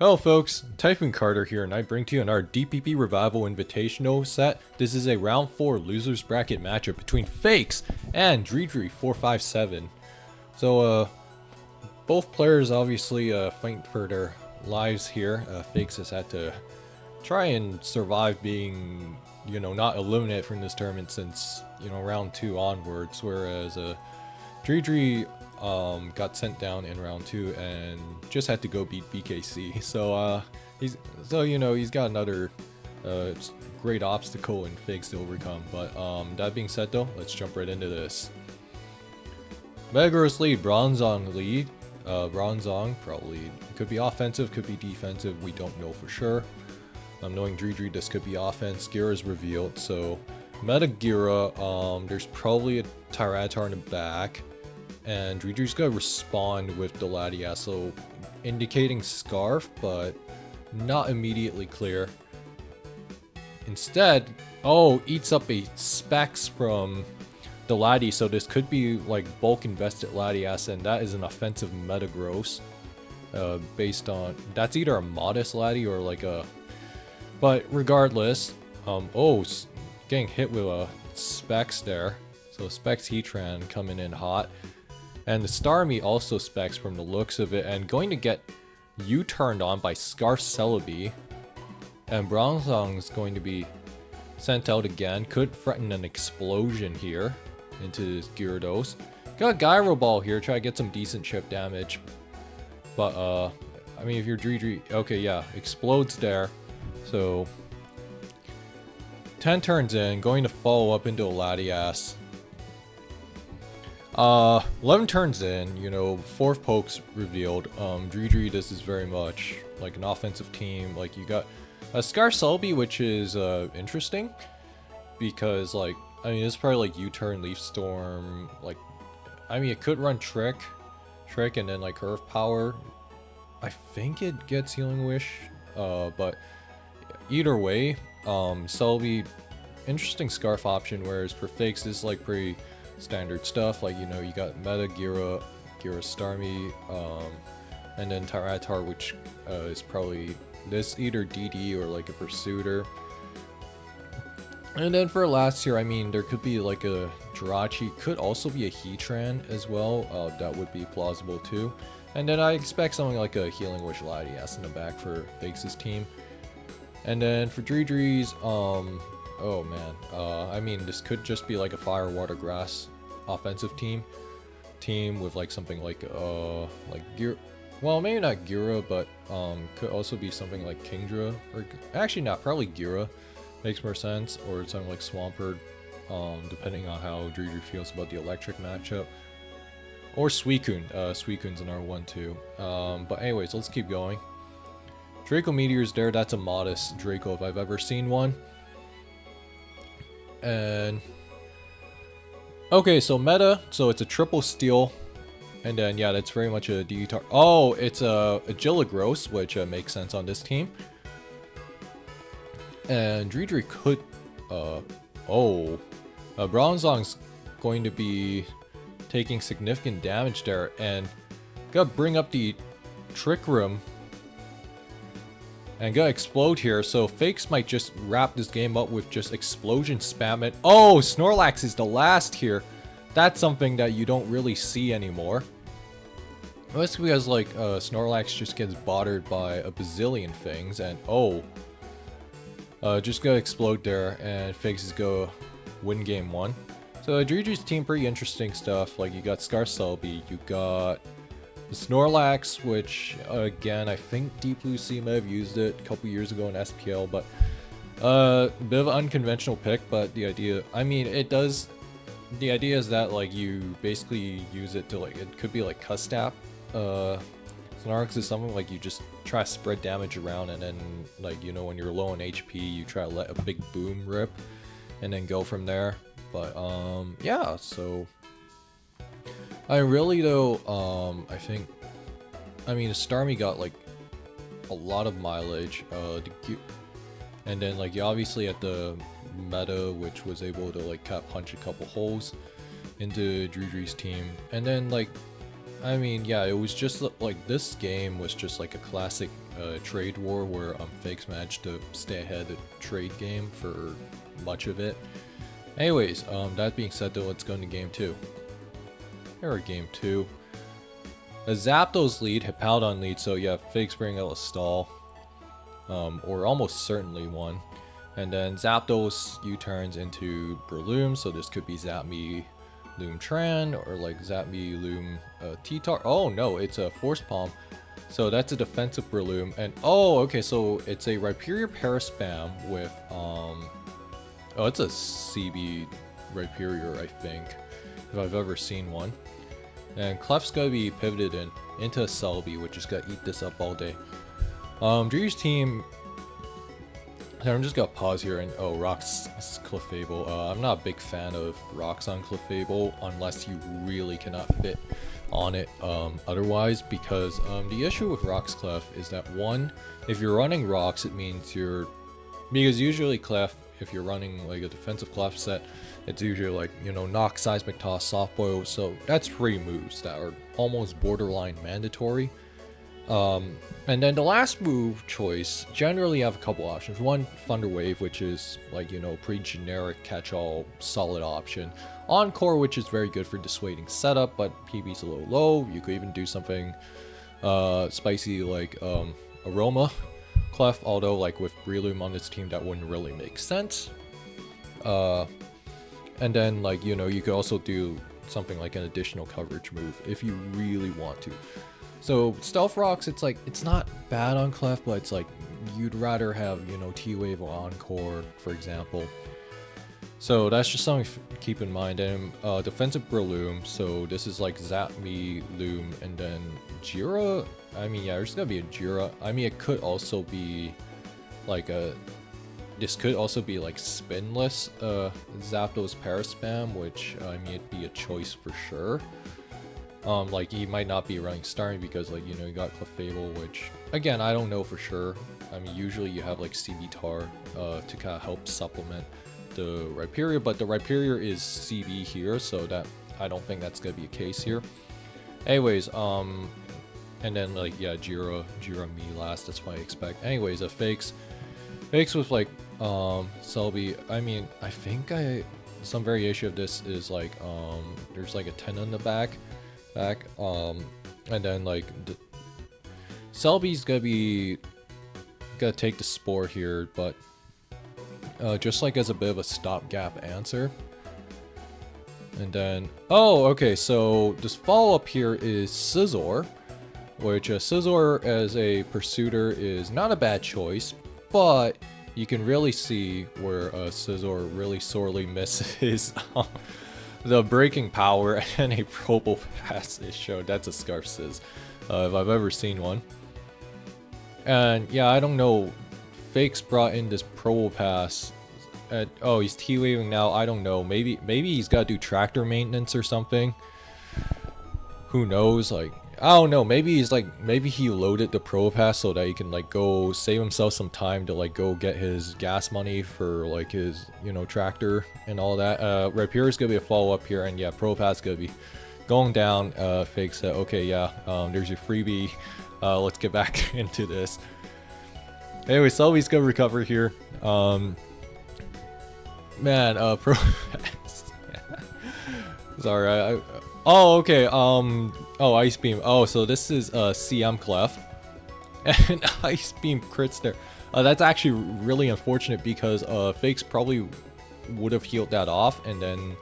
Hello folks, Typhoon Carter here, and I bring to you our DPP Revival Invitational set. This is a round 4 losers bracket matchup between Fakes and Dridri457. So both players obviously fighting for their lives here. Fakes has had to try and survive being, not eliminated from this tournament since, round 2 onwards, whereas Dridri got sent down in round 2 and just had to go beat BKC. So he's got another great obstacle in Fakes to overcome. But that being said though, let's jump right into this. Metagross lead, Bronzong lead. Bronzong probably could be offensive, could be defensive, we don't know for sure. Knowing Dridri, this could be offense. Gira's revealed, so Meta Gira, there's probably a Tyranitar in the back. And Dridri's gonna respond with the Latiaso, indicating Scarf, but not immediately clear. Instead, eats up a Specs from the Lati, so this could be like bulk invested Latias, and that is an offensive Metagross. Based on, that's either a modest Lati or like a, but regardless, getting hit with a Specs there. So Specs Heatran coming in hot. And the Starmie also Specs from the looks of it, and going to get U-turned on by Scarf Celebi. And Bronzong's going to be sent out again. Could threaten an explosion here into this Gyarados. Got a Gyro Ball here, try to get some decent chip damage. But, I mean, if you're Dridri, okay, yeah, explodes there. So, 10 turns in, going to follow up into a Latias. 11 turns in, 4th pokes revealed. Dridri, this is very much like an offensive team. Like, you got a Scarf Celebi, which is interesting because, like, I mean, it's probably like U-turn, Leaf Storm. Like, I mean, it could run Trick, and then like Earth Power. I think it gets Healing Wish, but either way, Celebi, interesting Scarf option. Whereas for Fakes, this is like pretty standard stuff, like, you got Meta Gira Starmie, and then Tyranitar, which is probably this either DD or like a Pursuiter. And then for last year, I mean, there could be like a Jirachee, could also be a Heatran as well, that would be plausible too. And then I expect something like a Healing Wish Latias in the back for Fakes' team. And then for Dridri's, oh man, I mean, this could just be like a Fire, Water, Grass offensive team with like something like Gira, well, maybe not Gira, but could also be something like Kingdra, or actually not, probably Gira makes more sense, or something like Swampert, depending on how Dridri feels about the electric matchup, or Suicune. Suicune's another one too. But anyways, let's keep going. Draco Meteor's there, that's a modest Draco if I've ever seen one. And okay, so meta, so it's a triple steel, and then yeah, that's very much a DD tar. Oh, it's a Gilligros, which makes sense on this team. And Dridri could, Bronzong's going to be taking significant damage there, and gotta bring up the Trick Room. And gonna explode here, so Fakes might just wrap this game up with just explosion spam it. Oh, Snorlax is the last here. That's something that you don't really see anymore. That's because like Snorlax just gets bothered by a bazillion things, and just gonna explode there, and Fakes is go win game 1. So Dridri's team, pretty interesting stuff. Like, you got Scarf Celebi, you got the Snorlax, which, again, I think Deep Blue Sea may have used it a couple years ago in SPL, but a bit of an unconventional pick, but the idea, I mean, it does, the idea is that, like, you basically use it to, like, it could be like Custap. Snorlax is something like you just try to spread damage around, and then, like, when you're low on HP, you try to let a big boom rip, and then go from there. But, yeah, so I really, though, I think, I mean, Starmie got, like, a lot of mileage, and then, like, you obviously had the Meta, which was able to, like, punch a couple holes into Dridri's team, and then, like, I mean, yeah, it was just like this game was just like a classic trade war where Fakes managed to stay ahead of the trade game for much of it. Anyways, that being said though, let's go into game 2. Here are game 2. A Zapdos lead, Hippowdon lead, so yeah, Fakes bring out a stall. Or almost certainly one. And then Zapdos U-turns into Breloom, so this could be Zap Me Loom Tran, or like Zap Me Loom T-Tar. Oh no, it's a Force Palm. So that's a defensive Breloom. And oh, okay, so it's a Rhyperior Paraspam with, oh, it's a CB Rhyperior, I think, if I've ever seen one. And Clef's gonna be pivoted into a Celebi, which is gonna eat this up all day. Dridri's team. I'm just gonna pause here and Rocks Clefable. I'm not a big fan of Rocks on Clefable unless you really cannot fit on it otherwise, because the issue with Rocks Clef is that one, if you're running Rocks, it means because usually Clef, if you're running like a defensive Clef set, it's usually like, you know, Knock, Seismic Toss, Soft Boil, so that's 3 moves that are almost borderline mandatory. And then the last move choice, generally you have a couple options. One, Thunder Wave, which is like, you know, pretty generic catch-all solid option. Encore, which is very good for dissuading setup, but PB's a little low. You could even do something spicy like Aroma Clef, although like with Breloom on this team that wouldn't really make sense. And then like, you know, you could also do something like an additional coverage move if you really want to. So Stealth Rocks, it's like, it's not bad on Clef, but it's like you'd rather have, you know, T-Wave or Encore, for example. So that's just something to keep in mind. And defensive Breloom, so this is like Zap Me, Loom, and then Jira. I mean, yeah, there's gonna be a Jira. I mean, it could also be like this could also be like Spinless Zapdos Paraspam, which I mean, it'd be a choice for sure. Like he might not be running starting because, like, you know, you got Clefable, which again I don't know for sure. I mean, usually you have like CB Tar to kind of help supplement the Rhyperior, but the Rhyperior is CB here, so that I don't think that's gonna be a case here. Anyways, and then like yeah, Jira me last. That's what I expect. Anyways, Fakes with like Celebi. I mean, I think some variation of this is like there's like a 10 on the back, and then like Celebi's gonna take the Spore here, but just like as a bit of a stopgap answer. And then okay, so this follow-up here is Scizor, which Scizor as a pursuiter is not a bad choice, but you can really see where Scizor really sorely misses the breaking power, and a Probopass is showed. That's a Scarf Sizz, if I've ever seen one. And yeah, I don't know. Fakes brought in this Probopass. Oh, he's T-waving now. I don't know. Maybe he's got to do tractor maintenance or something. Who knows? Like, I don't know. Maybe he loaded the Probopass so that he can like go save himself some time to like go get his gas money for like his, you know, tractor and all that. Rhyperior's gonna be a follow up here, and yeah, Probopass gonna be going down. Fake said, okay, yeah, there's your freebie. Let's get back into this. Anyway, Celebi's gonna recover here. Man, Probopass. Sorry, oh, okay, oh, Ice Beam. Oh, so this is CM Clef. And Ice Beam crits there. That's actually really unfortunate because Fakes probably would have healed that off, and then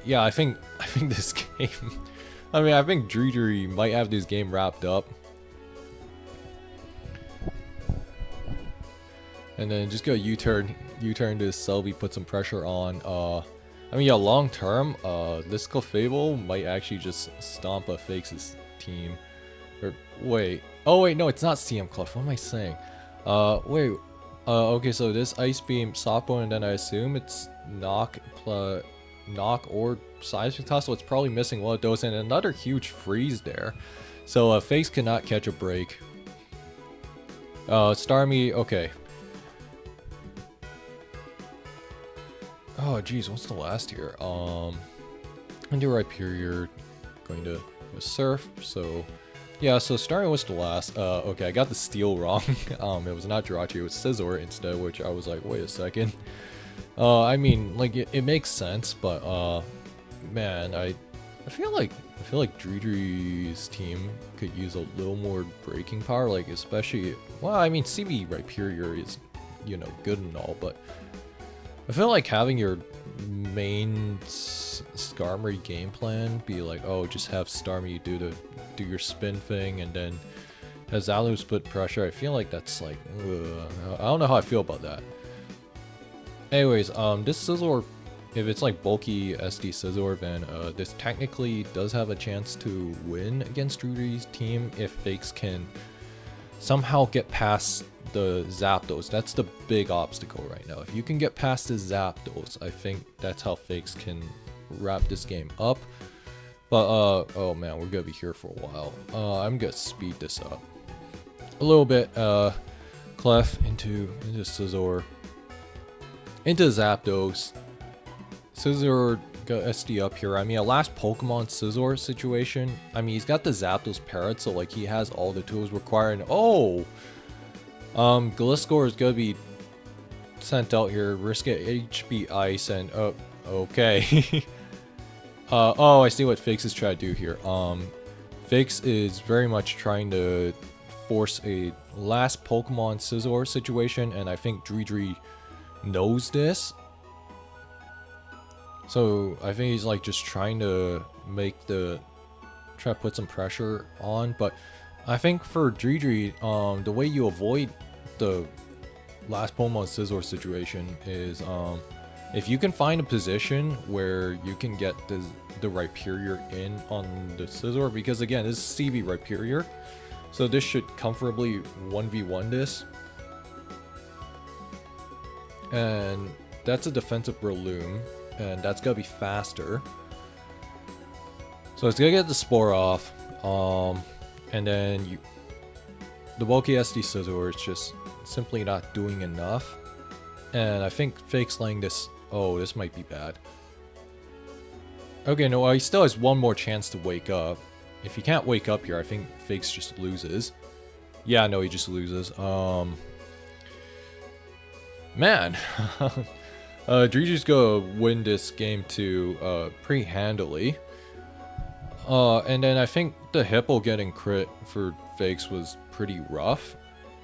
yeah, I think this game, I mean, I think Dridri might have this game wrapped up. And then just go U-turn to Celebi, put some pressure on. I mean, yeah, long term, this Clefable might actually just stomp a Fakes' team. Or wait, oh wait, no, it's not CM Clef. What am I saying? Wait, okay, so this Ice Beam, Softball, and then I assume it's Knock or Seismic Toss, so it's probably missing one of those, and another huge freeze there. So Fakes cannot catch a break. Starmie, okay. Oh geez, what's the last here? Into Rhyperior, going to a Surf. So yeah, so starting with the last, okay, I got the steal wrong. It was not Jirachee, it was Scizor instead, which I was like, wait a second. I mean, like it makes sense, but man, I feel like Dridri's team could use a little more breaking power, like especially, well, I mean, CB Rhyperior is, you know, good and all, but I feel like having your main Skarmory game plan be like, oh, just have Starmie do your spin thing, and then has Alu split pressure. I feel like that's like, I don't know how I feel about that. Anyways, this Scizor, if it's like bulky SD Scizor, then this technically does have a chance to win against Dridri's team if Fakes can somehow get past the Zapdos. That's the big obstacle right now. If you can get past the Zapdos, I think that's how Fakes can wrap this game up. But oh man, we're gonna be here for a while. I'm gonna speed this up a little bit. Clef into Scizor, into Zapdos. Scizor got SD up here. I mean, a last Pokemon Scizor situation. I mean, he's got the Zapdos Parrot, so like he has all the tools required. Oh, Gliscor is gonna be sent out here. Risk it, HB Ice, and oh, okay. Oh, I see what Fakes is trying to do here. Fakes is very much trying to force a last Pokemon Scizor situation, and I think Dridri knows this. So I think he's like just trying to try to put some pressure on, but I think for Dridri, the way you avoid the last Pokemon Scizor situation is if you can find a position where you can get the Rhyperior in on the Scizor, because again, this is CB Rhyperior, so this should comfortably 1v1 this. And that's a defensive Breloom, and that's gonna be faster. So it's gonna get the Spore off, and then the bulky SD Scizor is just simply not doing enough. And I think Fake's laying this. Oh, this might be bad. Okay, no, he still has one more chance to wake up. If he can't wake up here, I think Fakes just loses. Yeah, no, he just loses. Man, Driji's gonna win this game too, pretty handily. And then I think the Hippo getting crit for Fakes was pretty rough.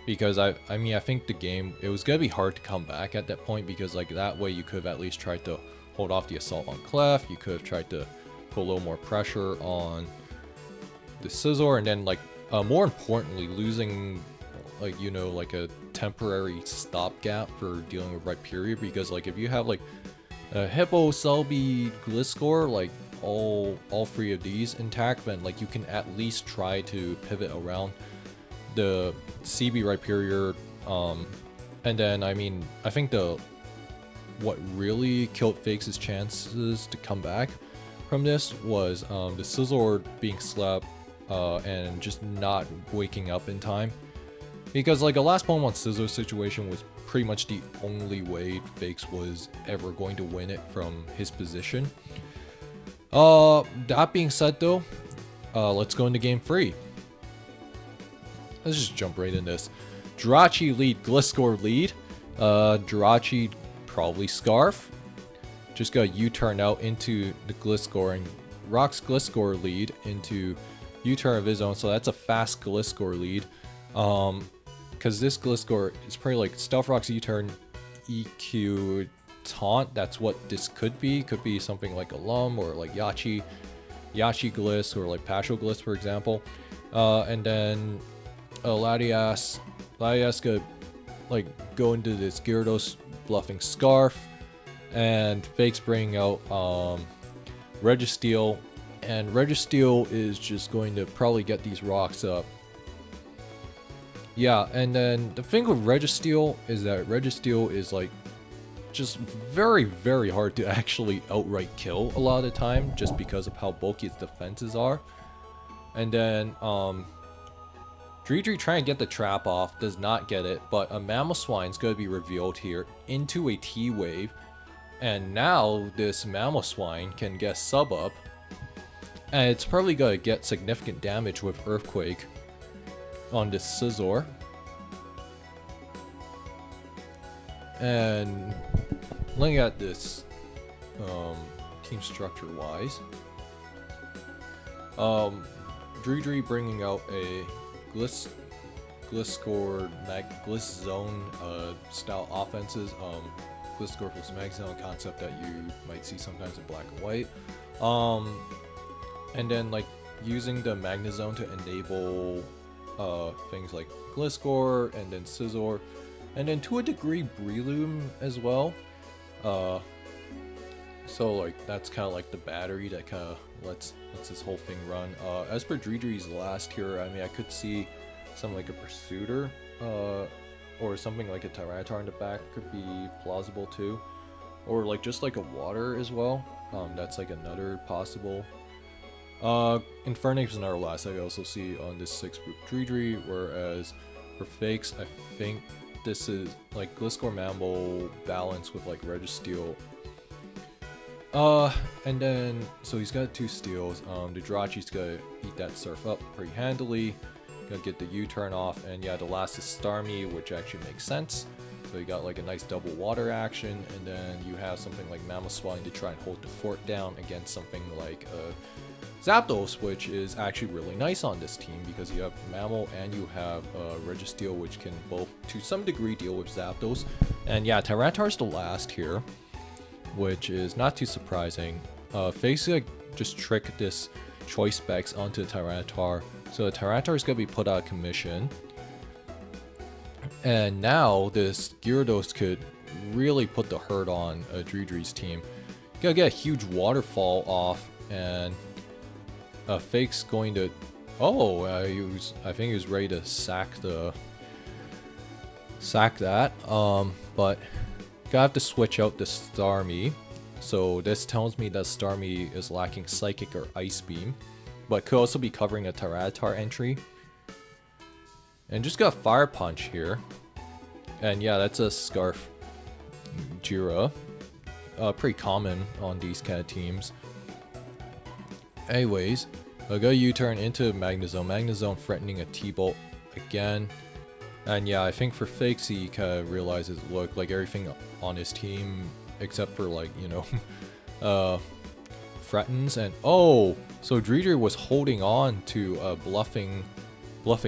Because I mean, I think the game, it was gonna be hard to come back at that point, because like that way you could have at least tried to hold off the assault on Clef. You could have tried to put a little more pressure on the Scizor, and then like more importantly, losing like, you know, like a temporary stopgap for dealing with Rhyperior, because like if you have like a Hippo, Celebi, Gliscor, like all three of these intact, then like you can at least try to pivot around the CB Rhyperior, and then I mean, I think what really killed Fakes' chances to come back from this was the Scizor being slept and just not waking up in time, because like a last Pokemon Scizor situation was pretty much the only way Fakes was ever going to win it from his position. That being said though, let's go into game 3. Let's just jump right in this. Jirachee lead, Gliscor lead. Jirachee probably Scarf. Just got U-turn out into the Gliscor and rocks Gliscor lead into U-turn of his own. So that's a fast Gliscor lead. Because this Gliscor is probably like Stealth Rock's U-turn, EQ, Taunt. That's what this could be. Could be something like a Lum or like Yachi Gliss, or like Pasho Gliss, for example. And then Latias could like go into this Gyarados bluffing Scarf, and Fakes bringing out Registeel, and Registeel is just going to probably get these rocks up. Yeah, and then the thing with Registeel is that Registeel is like just very, very hard to actually outright kill a lot of the time, just because of how bulky its defenses are. And then Dridri trying to get the trap off, does not get it, but a Mamoswine is going to be revealed here into a T-Wave, and now this Mamoswine can get sub up, And it's probably gonna get significant damage with Earthquake on this Scizor. And looking at this team structure wise, Dridri bringing out a Gliscor Gliss Zone style offenses. Gliscor plus Mag Zone concept that you might see sometimes in black and white. And then like using the Magnezone to enable things like Gliscor and then Scizor, and then to a degree Breloom as well. So like that's kind of like the battery that kind of lets this whole thing run. As for Dridri's last here, I mean I could see something like a Pursuiter or something like a Tyranitar in the back could be plausible too, or like just like a Water as well. That's like another possible. Infernape is another last I also see on this 6 Dridri, whereas for fakes I think this is like Gliscor Mammal balance with like Registeel. And then so he's got 2 steals. The Jirachi's gonna eat that Surf up pretty handily. Gonna get the U-turn off, and yeah, the last is Starmie, which actually makes sense. So you got like a nice double water action, and then you have something like Mamoswine to try and hold the fort down against something like Zapdos, which is actually really nice on this team because you have Mammal and you have Registeel, which can both to some degree deal with Zapdos. And yeah, Tyranitar's the last here, which is not too surprising. Fakes just trick this Choice Specs onto Tyranitar, so the Tyranitar is going to be put out of commission. And now this Gyarados could really put the hurt on Dridri's team. Gonna get a huge waterfall off, and Fake's going to... Oh, I think he was ready to sack that. But gotta have to switch out the Starmie. So this tells me that Starmie is lacking Psychic or Ice Beam, but could also be covering a Tyranitar entry. And just got Fire Punch here. And yeah, that's a Scarf Jira. Pretty common on these kind of teams. Anyways, I'll go U-turn into Magnezone. Magnezone threatening a T-Bolt again. And yeah, I think for Fakes he kind of realizes, look, like everything on his team except for like, you know, threatens. And oh, so Dridri was holding on to bluffing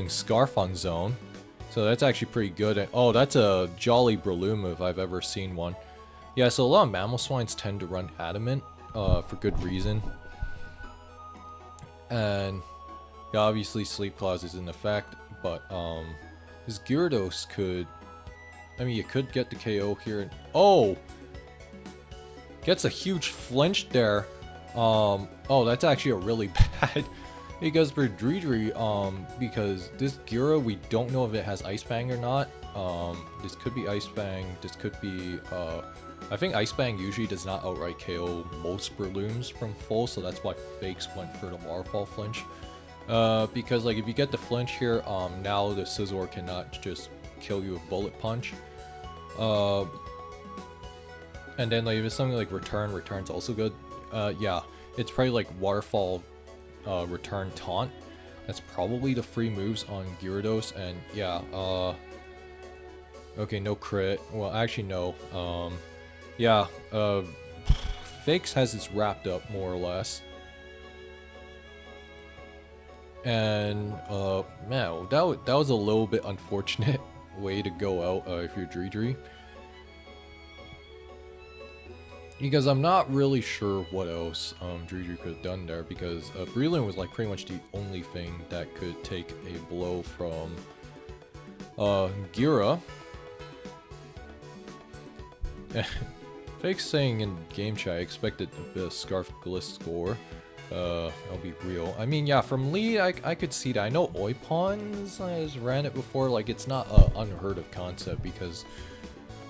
Scarf on zone. So that's actually pretty good. And oh, that's a jolly Breloom if I've ever seen one. Yeah, so a lot of Mamoswines tend to run Adamant for good reason. And yeah, obviously Sleep Clause is in effect, but his Gyarados could... I mean, you could get the KO here. And, oh! Gets a huge flinch there. Oh, that's actually a really bad... Because for Dridri, because this Gyura, we don't know if it has Ice Fang or not. This could be Ice Fang, this could be, I think Ice Fang usually does not outright KO most Brelooms from full, so that's why Fakes went for the Waterfall flinch. Because like if you get the flinch here, now the Scizor cannot just kill you with Bullet Punch. And then like if it's something like Return's also good. Yeah, it's probably like Waterfall, Return Taunt. That's probably the free moves on Gyarados, and yeah, okay, no crit. Well, actually no. Yeah, Fakes has this wrapped up more or less. And man, that was a little bit unfortunate way to go out if you're Dridri. Because I'm not really sure what else Dridri could have done there, because Breloom was like pretty much the only thing that could take a blow from Gira. Fake saying in game chat, I expected a bit of Scarf Gliscor. I'll be real. I mean, yeah, from lead, I could see that. I know Oipons has ran it before. Like, it's not an unheard of concept because,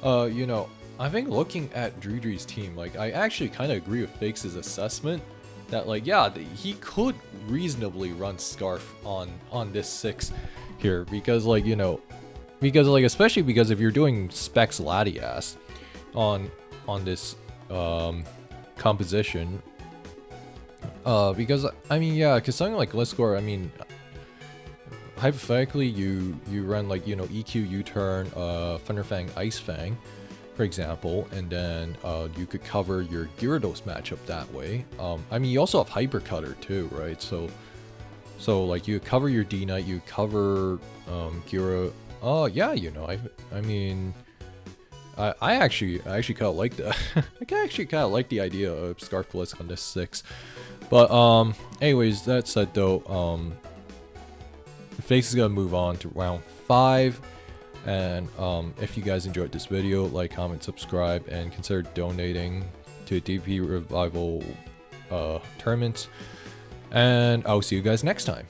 you know, I think looking at Dridri's team, like, I actually kind of agree with Fakes' assessment that, like, yeah, he could reasonably run Scarf on this 6 here because, like, you know, because, like, especially because if you're doing Specs Latias on this composition, Because I mean, yeah, because something like Gliscor, I mean, hypothetically, you run like, you know, EQ U-turn, Thunderfang, Ice Fang, for example, and then you could cover your Gyarados matchup that way. I mean, you also have Hyper Cutter too, right? So like you cover your D-Knight, you cover Gyara. Oh yeah, you know, I mean, I actually kind of like that. I actually kind of like the idea of Scarf Blisk on this 6. But anyways, that said though, Face is gonna move on to round 5. And if you guys enjoyed this video, like, comment, subscribe, and consider donating to DPP Revival tournaments. And I'll see you guys next time.